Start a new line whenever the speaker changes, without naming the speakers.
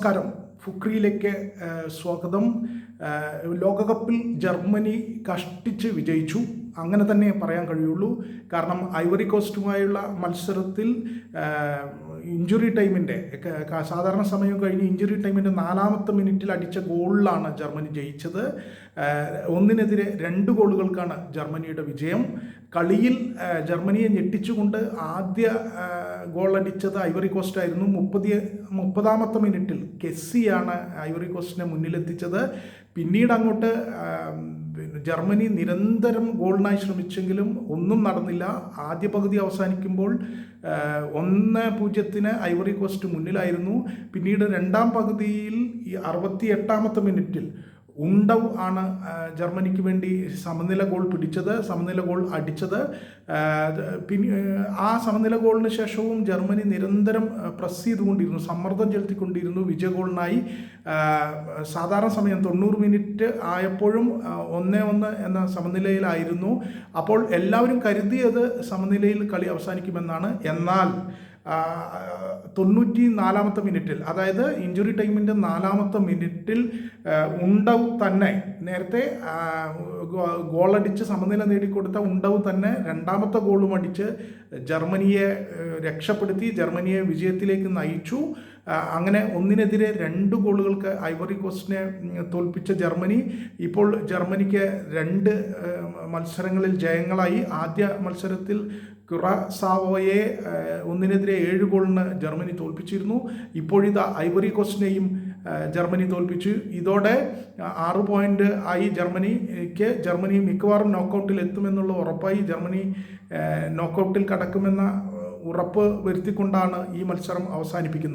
നമസ്കാരം. ഫുക്രിയിലേക്ക് സ്വാഗതം. ലോകകപ്പിൽ ജർമ്മനി കഷ്ടിച്ച് വിജയിച്ചു, അങ്ങനെ തന്നെ പറയാൻ കഴിയുള്ളൂ. കാരണം ഐവറി കോസ്റ്റുമായുള്ള മത്സരത്തിൽ ഇഞ്ചുറി ടൈമിൻ്റെ സാധാരണ സമയം കഴിഞ്ഞ് ഇഞ്ചുറി ടൈമിൻ്റെ 4ാമത്തെ മിനിറ്റിൽ അടിച്ച ഗോളിലാണ് ജർമ്മനി ജയിച്ചത്. 1-നെതിരെ 2 ഗോളുകൾക്കാണ് ജർമ്മനിയുടെ വിജയം. കളിയിൽ ജർമ്മനിയെ ഞെട്ടിച്ചുകൊണ്ട് ആദ്യ ഗോൾ അടിച്ചത് ഐവറി കോസ്റ്റ് ആയിരുന്നു. 30ാമത്തെ മിനിറ്റിൽ കെസ്സിയാണ് ഐവറി കോസ്റ്റിനെ മുന്നിലെത്തിച്ചത്. പിന്നീട് അങ്ങോട്ട് ജർമ്മനി നിരന്തരം ഗോളിനായി ശ്രമിച്ചെങ്കിലും ഒന്നും നടന്നില്ല. ആദ്യ പകുതി അവസാനിക്കുമ്പോൾ 1-0 ഐവറി കോസ്റ്റ് മുന്നിലായിരുന്നു. പിന്നീട് 2ാം പകുതിയിൽ 68ാമത്തെ മിനിറ്റിൽ ഉണ്ടവ് ആണ് ജർമ്മനിക്ക് വേണ്ടി സമനില ഗോൾ അടിച്ചത്. ആ സമനില ഗോളിന് ശേഷവും ജർമ്മനി നിരന്തരം പ്രസ് ചെയ്തുകൊണ്ടിരുന്നു, സമ്മർദ്ദം ചെലുത്തിക്കൊണ്ടിരുന്നു വിജയ ഗോളിനായി. സാധാരണ സമയം 90 മിനിറ്റ് ആയപ്പോഴും 1-1 എന്ന സമനിലയിലായിരുന്നു. അപ്പോൾ എല്ലാവരും കരുതിയത് സമനിലയിൽ കളി അവസാനിക്കുമെന്നാണ്. എന്നാൽ 94ാമത്തെ മിനിറ്റിൽ, അതായത് ഇഞ്ചുറി ടൈമിൻ്റെ 4ാമത്തെ മിനിറ്റിൽ ഉണ്ടവ് തന്നെ, നേരത്തെ ഗോളടിച്ച് സമനില നേടിക്കൊടുത്ത ഉണ്ടവ് തന്നെ 2ാമത്തെ ഗോളും അടിച്ച് ജർമ്മനിയെ രക്ഷപ്പെടുത്തി, ജർമ്മനിയെ വിജയത്തിലേക്ക് നയിച്ചു. അങ്ങനെ 1-നെതിരെ 2 ഗോളുകൾക്ക് ഐവറി കോസ്റ്റിനെ തോൽപ്പിച്ച ജർമ്മനി ഇപ്പോൾ ജർമ്മനിക്ക് 2 മത്സരങ്ങളിൽ ജയങ്ങളായി. ആദ്യ മത്സരത്തിൽ ക്യുറാസാവോയെ 1-നെതിരെ 7 ഗോളിന് ജർമ്മനി തോൽപ്പിച്ചിരുന്നു. ഇപ്പോഴിതാ ഐവറി കോസ്റ്റിനെയും ജർമ്മനി തോൽപ്പിച്ചു. ഇതോടെ 6 പോയിന്റ് ആയി ജർമ്മനി മിക്കവാറും നോക്കൗട്ടിൽ എത്തുമെന്നുള്ള ഉറപ്പായി. ജർമ്മനി നോക്കൗട്ടിൽ കടക്കുമെന്ന ഉറപ്പ് വരുത്തിക്കൊണ്ടാണ് ഈ മത്സരം അവസാനിപ്പിക്കുന്നത്.